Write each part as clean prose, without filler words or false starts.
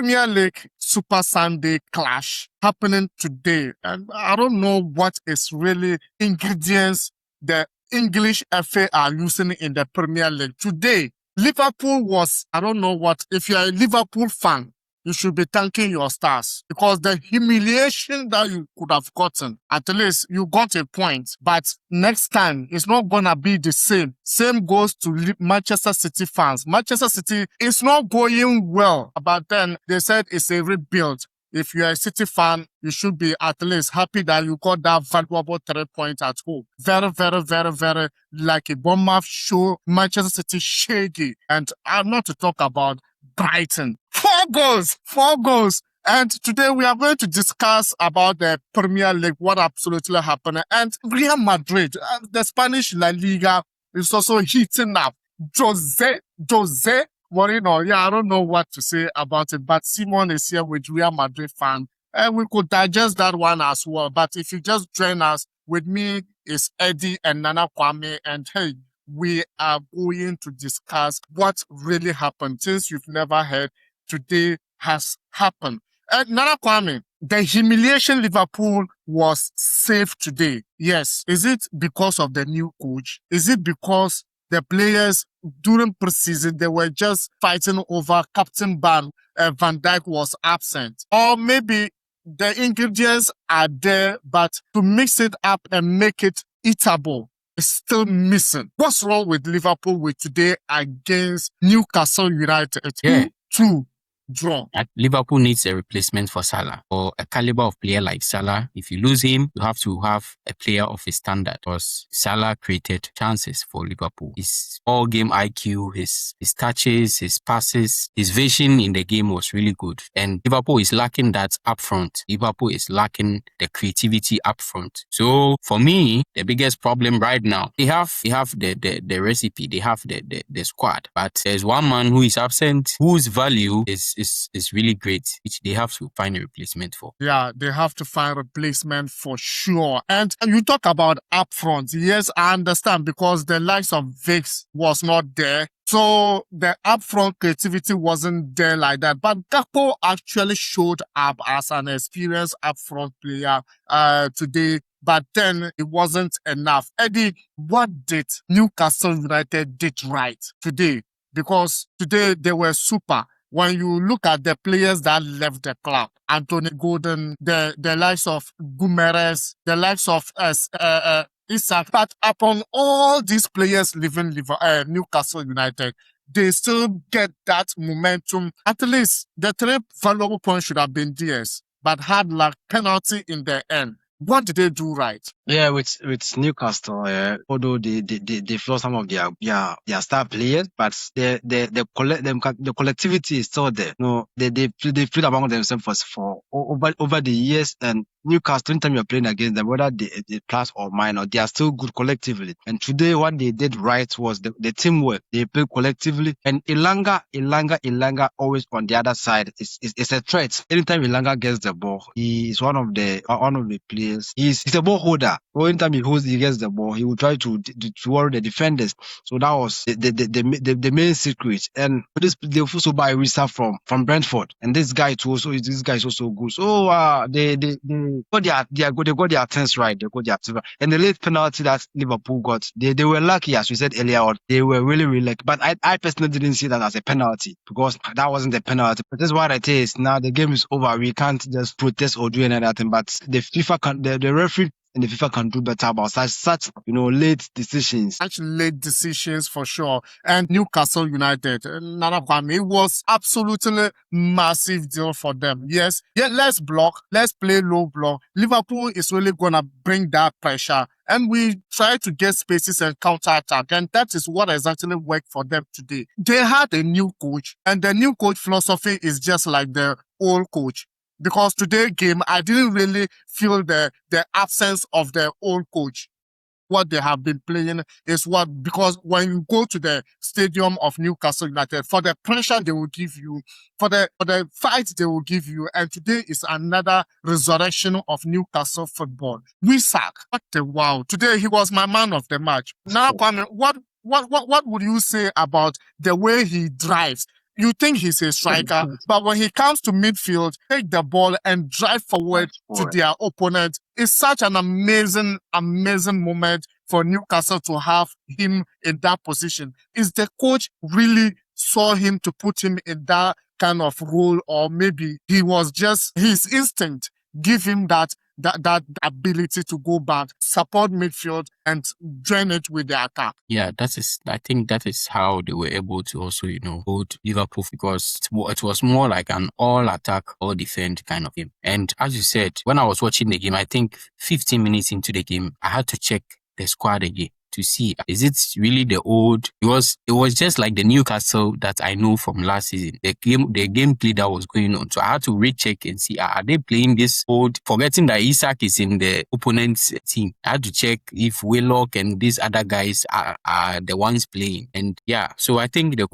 Premier League Super Sunday clash happening today. And I don't know what is really ingredients the English FA are using in the Premier League. Today, Liverpool was, I don't know what, if you're a Liverpool fan, you should be thanking your stars because the humiliation that you could have gotten, at least you got a point. But next time, it's not going to be the same. Same goes to Manchester City fans. Manchester City is not going well. But then they said it's a rebuild. If you're a City fan, you should be at least happy that you got that valuable 3 points at home. Very, very, very, very like a Bournemouth show, Manchester City shaggy. And I'm not to talk about Brighton. 4 goals. And today we are going to discuss about the Premier League, what absolutely happened. And Real Madrid, the Spanish La Liga is also heating up. Jose Mourinho, I don't know what to say about it, but Simon is here with Real Madrid fan. And we could digest that one as well. But if you just join us, with me is Eddy and Nana Kwame. And hey, we are going to discuss what really happened. Since you've never heard, today has happened. And Nana Kwame, the humiliation Liverpool was saved today. Yes. Is it because of the new coach? Is it because the players during preseason, they were just fighting over Captain Van Dijk was absent? Or maybe the ingredients are there, but to mix it up and make it eatable is still missing. What's wrong with Liverpool with today against Newcastle United? 2-2 draw. Liverpool needs a replacement for Salah, or a caliber of player like Salah. If you lose him, you have to have a player of his standard, because Salah created chances for Liverpool. His all-game IQ, his touches, his passes, his vision in the game was really good. And Liverpool is lacking that up front. Liverpool is lacking the creativity up front. So for me, the biggest problem right now, they have the recipe, they have the squad, but there's one man who is absent, whose value is really great, which they have to find a replacement for. Yeah, they have to find a replacement for sure. And you talk about up front. Yes, I understand, because the likes of Vix was not there. So the upfront creativity wasn't there like that. But Gakpo actually showed up as an experienced upfront player today. But then it wasn't enough. Eddy, what did Newcastle United did right today? Because today they were super. When you look at the players that left the club, Anthony Gordon, the likes of Gumeres, the likes of Isak, but upon all these players leaving Newcastle United, they still get that momentum. At least the 3 valuable points should have been theirs, but had like penalty in the end. What did they do right? Yeah, with Newcastle, although they lost some of their star players, but the collectivity is still there. No, they played among themselves for over the years, and Newcastle, anytime you're playing against them, whether they plus or minus, they are still good collectively. And today, what they did right was the teamwork. They played collectively, and Ilanga always on the other side is a threat. Anytime Ilanga gets the ball, he is one of the players. He's a ball holder. So anytime he gets the ball, he will try to worry the defenders. So that was the main secret. And they also buy Risa from Brentford, and this guy is also good. So they got their things right. They got their things right. And the late penalty that Liverpool got, they were lucky, as we said earlier on. They were really, really lucky. But I personally didn't see that as a penalty, because that wasn't a penalty. But that's what it is. Now the game is over. We can't just protest or do anything. But the referee and the FIFA can do better about such late decisions. Such late decisions for sure. And Newcastle United, Nana Kwame, it was absolutely massive deal for them. Yes, let's block, let's play low block. Liverpool is really gonna bring that pressure, and we try to get spaces and counter-attack, and that is what exactly worked for them today. They had a new coach, and the new coach philosophy is just like the old coach. Because today's game, I didn't really feel the absence of the old coach. What they have been playing is because when you go to the stadium of Newcastle United, for the pressure they will give you, for the fight they will give you, and today is another resurrection of Newcastle football. Isak, what a wow. Today he was my man of the match. Now, Kwame, what would you say about the way he drives? You think he's a striker, but when he comes to midfield, take the ball and drive forward to their opponent. It's such an amazing, amazing moment for Newcastle to have him in that position. Is the coach really saw him to put him in that kind of role, or maybe he was just his instinct give him that ability to go back, support midfield, and join it with the attack? Yeah, I think that is how they were able to also, hold Liverpool, because it was more like an all attack, all defend kind of game. And as you said, when I was watching the game, I think 15 minutes into the game, I had to check the squad again to see, is it really the old? It was just like the Newcastle that I know from last season. The gameplay that was going on. So I had to recheck and see, are they playing this old, forgetting that Isak is in the opponent's team. I had to check if Willock and these other guys are the ones playing. And yeah, so I think the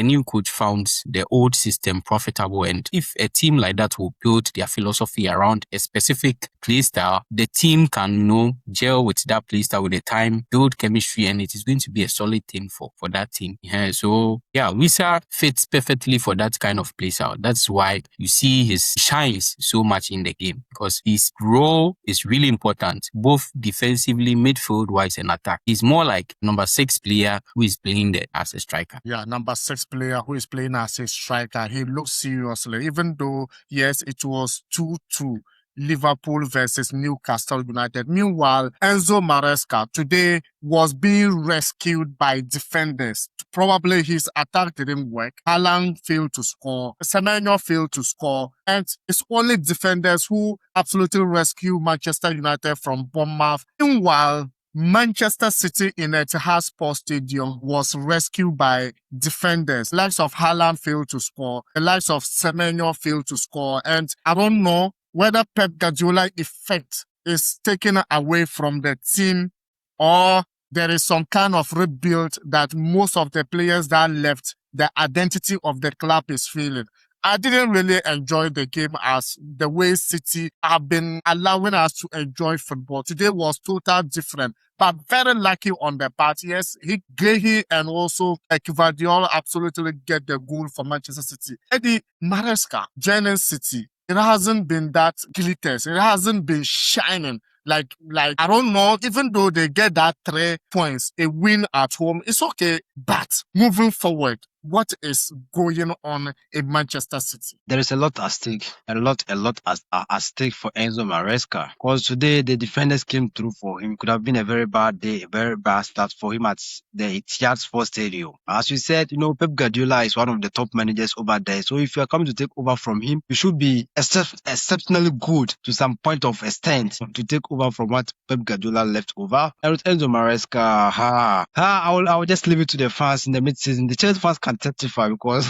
new coach found the old system profitable. And if a team like that will build their philosophy around a specific play style, the team can, gel with that play style with the time, build chemistry, and it is going to be a solid thing for that team. Yeah, so yeah, Wisa fits perfectly for that kind of play style. That's why you see his shines so much in the game, because his role is really important, both defensively, midfield wise, and attack. He's more like number 6 player who is playing there as a striker. Yeah, number 6 player who is playing as a striker. He looks seriously, even though, yes, it was 2-2. Liverpool versus Newcastle United. Meanwhile, Enzo Maresca today was being rescued by defenders. Probably his attack didn't work. Haaland failed to score. Semenyo failed to score. And it's only defenders who absolutely rescue Manchester United from Bournemouth. Meanwhile, Manchester City in Etihad Sports Stadium was rescued by defenders. The likes of Haaland failed to score. The likes of Semenyo failed to score. And I don't know whether Pep Guardiola effect is taken away from the team, or there is some kind of rebuild that most of the players that left, the identity of the club is feeling. I didn't really enjoy the game as the way City have been allowing us to enjoy football. Today was totally different, but very lucky on the part. Yes, Guehi and also Kvadio absolutely get the goal for Manchester City. Eddy Maresca joining City, it hasn't been that glitters. It hasn't been shining. Like I don't know, even though they get that 3 points, a win at home, it's okay. But moving forward, what is going on in Manchester City? There is a lot at stake. A lot at stake for Enzo Maresca. Because today the defenders came through for him. Could have been a very bad day, a very bad start for him at the Etihad Sports Stadium. As you said, Pep Guardiola is one of the top managers over there. So if you are coming to take over from him, you should be exceptionally good to some point of extent to take over from what Pep Guardiola left over. And with Enzo Maresca, I will just leave it to the fans in the mid-season. The Chelsea fans can testify because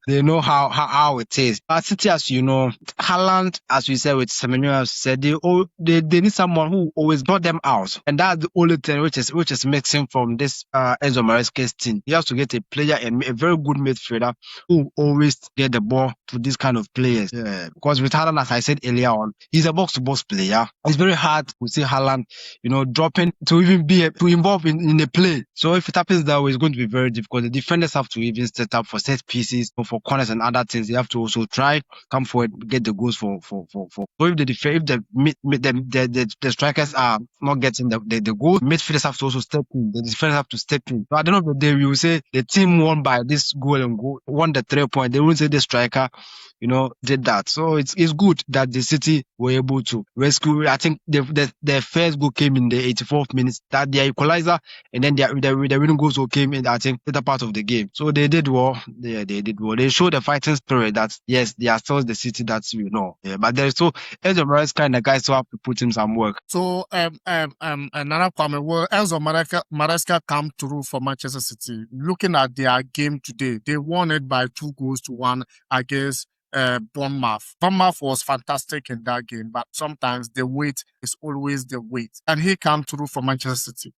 they know how it is. But City, as you know, Haaland, as we said with Semenyo, said they need someone who always brought them out, and that's the only thing which is missing from this Enzo Maresca's team. You have to get a player and a very good midfielder who always get the ball to these kind of players. Yeah. Because with Haaland, as I said earlier on, he's a box-to-box player. It's very hard to see Haaland, dropping to even to involve in the play. So if it happens that way, it's going to be very difficult. The defenders have to even set up for set pieces, for corners and other things. They have to also try, come forward, get the goals for. So if the strikers are not getting the goal, midfielders have to also step in. The defenders have to step in. So at the end of the day, we will say the team won by this goal and won the 3 points. They won't say the striker, did that. So it's good that the City were able to rescue. I think the first goal came in the 84th minute, that their equalizer, and then the winning goals came in, I think, later part of the game. So they did well. They did well. They showed the fighting spirit that, yes, they are still the City that we know. Yeah, but there is so Enzo Maresca kind of guys who have to put in some work. So another Kwame, will Enzo Maresca come through for Manchester City? Looking at their game today, they won it by 2-1 against Bournemouth. Bournemouth was fantastic in that game, but sometimes the weight is always the weight. And he came through for Manchester City.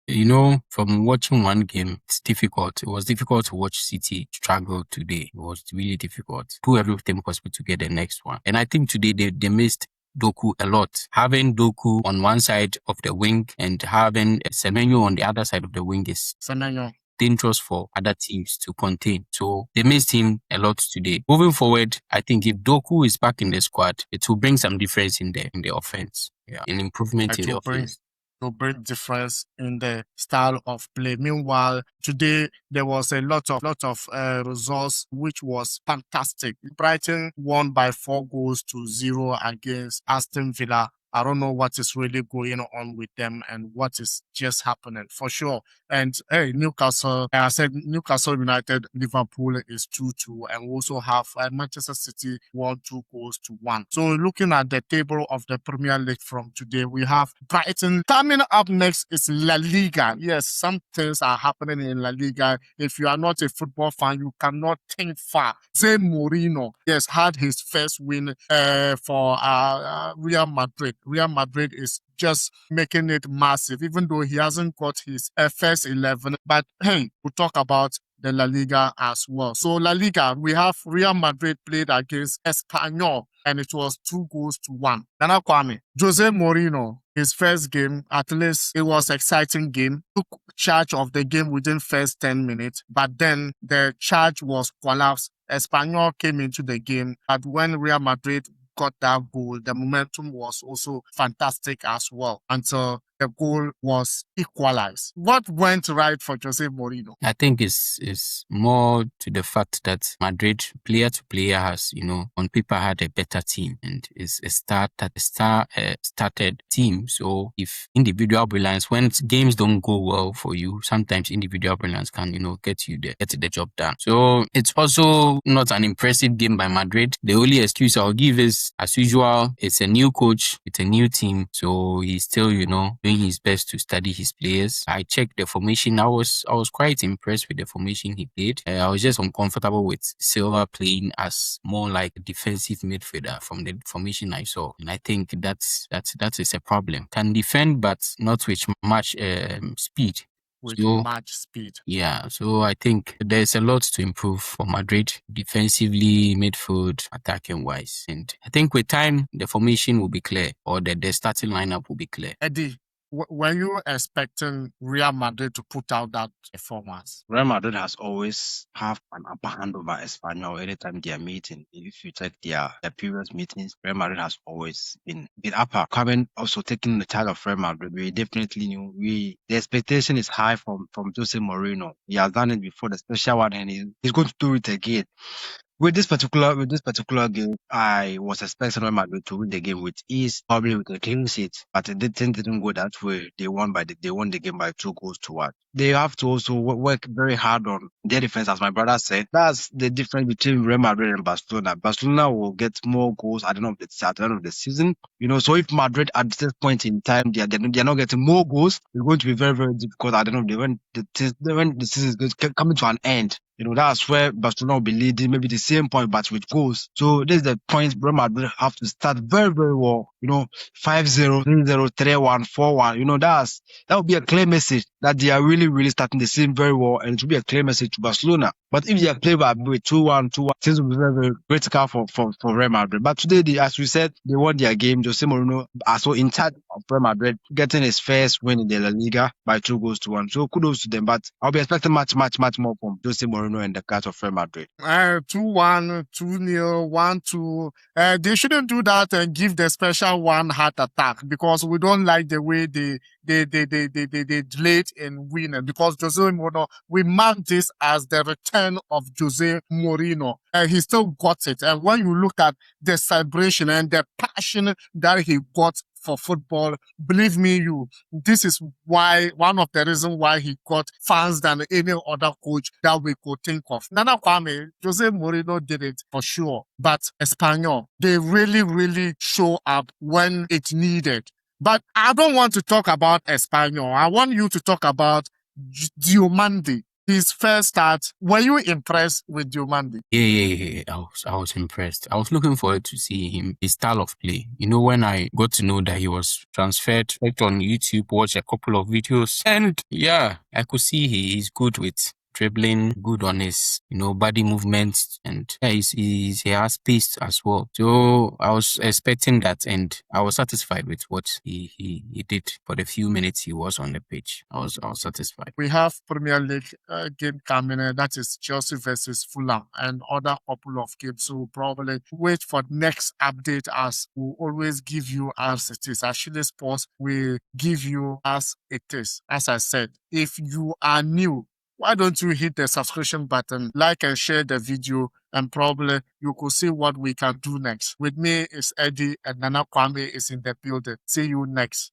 From watching one game, it's difficult. It was difficult to watch City struggle today. It was really difficult. Do everything possible to get the next one. And I think today they missed Doku a lot. Having Doku on one side of the wing and having Semenyo on the other side of the wing is... Semenyo. dangerous for other teams to contain. So they missed him a lot today. Moving forward, I think if Doku is back in the squad, it will bring some difference in the offense. Yeah, an improvement in the offense. To bring difference in the style of play. Meanwhile, today there was a lot of results which was fantastic. Brighton won by 4-0 against Aston Villa. I don't know what is really going on with them and what is just happening for sure. And hey, Newcastle, I said Newcastle United, Liverpool is 2-2, and we also have Manchester City 2-1. So looking at the table of the Premier League from today, we have Brighton. Coming up next is La Liga. Yes, some things are happening in La Liga. If you are not a football fan, you cannot think far. Say Mourinho, yes, had his first win for Real Madrid. Real Madrid is just making it massive, even though he hasn't got his first 11. But hey, we'll talk about the La Liga as well. So La Liga, we have Real Madrid played against Espanyol, and it was 2-1. Nana Kwame, Jose Mourinho, his first game, at least it was exciting game, took charge of the game within first 10 minutes, but then the charge was collapsed. Espanyol came into the game, but when Real Madrid got that goal, the momentum was also fantastic as well until the goal was equalized. What went right for Jose Mourinho? I think it's more to the fact that Madrid, player to player, has, on paper had a better team, and is a started team. So if individual brilliance, when games don't go well for you, sometimes individual brilliance can, get the job done. So it's also not an impressive game by Madrid. The only excuse I'll give is, as usual, it's a new coach, it's a new team, so he's still, doing his best to study his players. I checked the formation. I was quite impressed with the formation he played. I was just uncomfortable with Silva playing as more like a defensive midfielder from the formation I saw, and I think that is a problem. Can defend, but not with much speed. Much speed. Yeah, so I think there's a lot to improve for Madrid, defensively, midfield, attacking wise. And I think with time, the formation will be clear, or the starting lineup will be clear. Eddy, were you expecting Real Madrid to put out that performance? Real Madrid has always have an upper hand over Espanyol anytime they are meeting. If you check their previous meetings, Real Madrid has always been upper. Kwame also taking the charge of Real Madrid, we definitely knew the expectation is high from Jose Mourinho. He has done it before, the special one, and he's going to do it again. With this particular game, I was expecting Real Madrid to win the game with ease, probably with a clean sheet, but it didn't go that way. They won the game by 2-1. They have to also work very hard on their defense, as my brother said. That's the difference between Real Madrid and Barcelona. Barcelona will get more goals at the end of the season. So if Madrid at this point in time they're not getting more goals, it's going to be very, very difficult at the end of the day when the season is coming to an end. That's where Barcelona will be leading, maybe the same point, but with goals. So this is the point Real Madrid have to start very, very well. 5-0, 3-0, 3-1, 4-1. That would be a clear message that they are really, really starting the season very well, and it will be a clear message to Barcelona. But if they are playing with 2-1, things will be very, very critical for Real Madrid. But today, as we said, they won their game. Jose Mourinho also in charge of Real Madrid, getting his first win in the La Liga by 2-1. So kudos to them. But I'll be expecting much, much, much more from Jose Mourinho and the cast of Real Madrid. 2-1, 2-0, 1-2. They shouldn't do that and give the special one heart attack, because we don't like the way they delayed in winning, because Jose Mourinho, we mark this as the return of Jose Mourinho. He still got it. And when you look at the celebration and the passion that he got for football, believe me, this is one of the reasons why he got fans than any other coach that we could think of. Nana Kwame, Jose Mourinho did it for sure, but Espanyol, they really, really show up when it needed. But I don't want to talk about Espanyol. I want you to talk about Diomande. His first start. Were you impressed with Diomande? Yeah. I was impressed. I was looking forward to see him, his style of play. When I got to know that he was transferred, checked on YouTube, watched a couple of videos, and yeah, I could see he's good with dribbling, good on his, body movements, and yeah, he has pace as well. So I was expecting that, and I was satisfied with what he did for the few minutes he was on the pitch. I was satisfied. We have Premier League game coming in, that is Chelsea versus Fulham, and other couple of games. So probably wait for next update, as we'll always give you as it is. Ashili Sports will give you as it is. As I said, if you are new, why don't you hit the subscription button, like and share the video, and probably you could see what we can do next. With me is Eddy, and Nana Kwame is in the building. See you next.